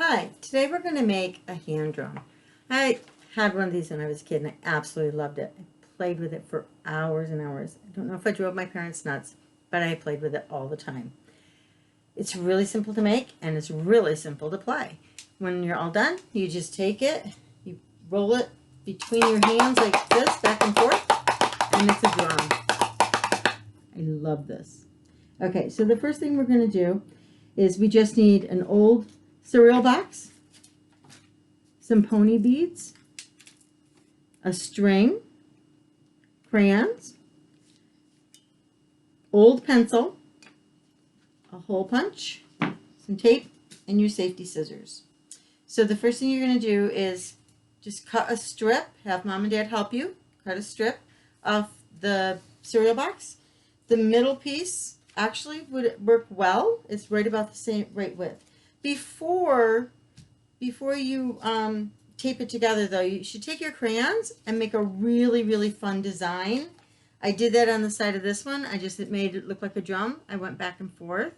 Hi, today we're going to make a hand drum. I had one of these when I was a kid and I absolutely loved it. I played with it for hours and hours. I don't know if I drove my parents nuts, but I played with it all the time. It's really simple to make and it's really simple to play. When you're all done, you just take it, you roll it between your hands like this, back and forth, and it's a drum. I love this. Okay, so the first thing we're going to do is we just need an old cereal box, some pony beads, a string, crayons, old pencil, a hole punch, some tape, and your safety scissors. So the first thing you're going to do is just cut a strip, have mom and dad help you, cut a strip off the cereal box. The middle piece actually would work well. It's right about the same right width. Before you tape it together though, you should take your crayons and make a really fun design. I did that on the side of this one. I just made it look like a drum. I went back and forth.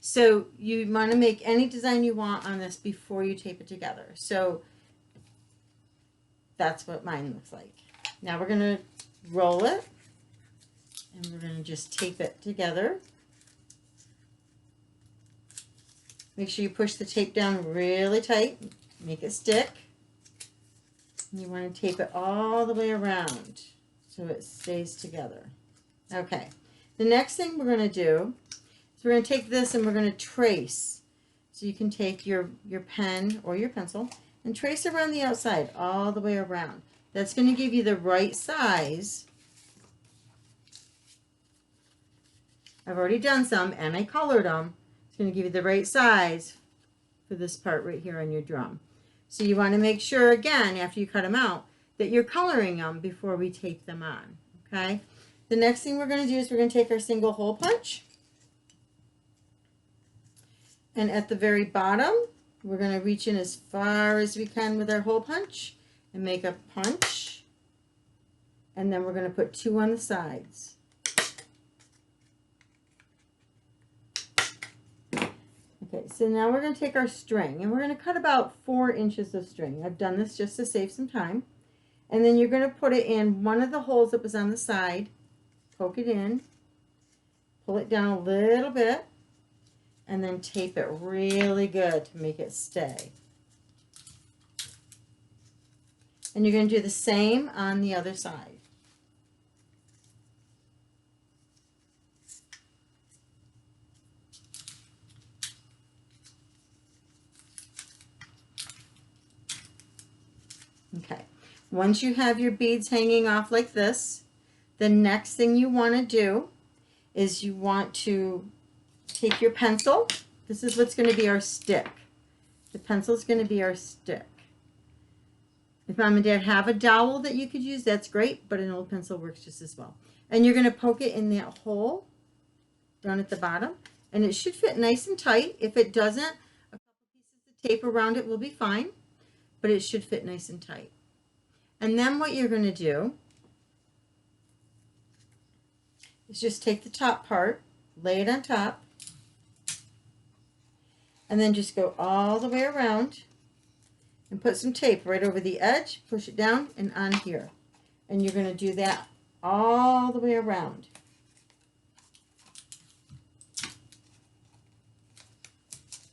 So you want to make any design you want on this before you tape it together. So that's what mine looks like. Now we're going to roll it and we're going to just tape it together. Make sure you push the tape down really tight, make it stick. And you want to tape it all the way around so it stays together. Okay, the next thing we're going to do is we're going to take this and we're going to trace. So you can take your pen or your pencil and trace around the outside all the way around. That's going to give you the right size. I've already done some and I colored them. It's going to give you the right size for this part right here on your drum. So you want to make sure, again, after you cut them out, that you're coloring them before we tape them on. Okay? The next thing we're going to do is we're going to take our single hole punch. And at the very bottom, we're going to reach in as far as we can with our hole punch and make a punch. And then we're going to put two on the sides. Okay, so now we're going to take our string and we're going to cut about 4 inches of string. I've done this just to save some time. And then you're going to put it in one of the holes that was on the side, poke it in, pull it down a little bit, and then tape it really good to make it stay. And you're going to do the same on the other side. Okay, once you have your beads hanging off like this, the next thing you want to do is you want to take your pencil. This is what's going to be our stick. The pencil is going to be our stick. If mom and dad have a dowel that you could use, that's great, but an old pencil works just as well. And you're going to poke it in that hole down at the bottom, and it should fit nice and tight. If it doesn't, a couple pieces of tape around it will be fine. But it should fit nice and tight. And then what you're going to do is just take the top part, lay it on top, and then just go all the way around and put some tape right over the edge, push it down and on here. And you're going to do that all the way around.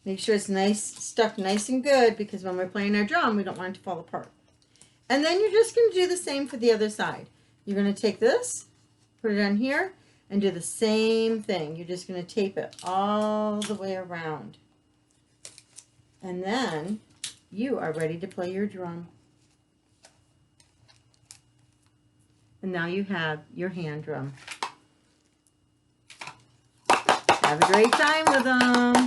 Make sure it's nice, stuck nice and good, because when we're playing our drum, we don't want it to fall apart. And then you're just going to do the same for the other side. You're going to take this, put it on here, and do the same thing. You're just going to tape it all the way around. And then you are ready to play your drum. And now you have your hand drum. Have a great time with them.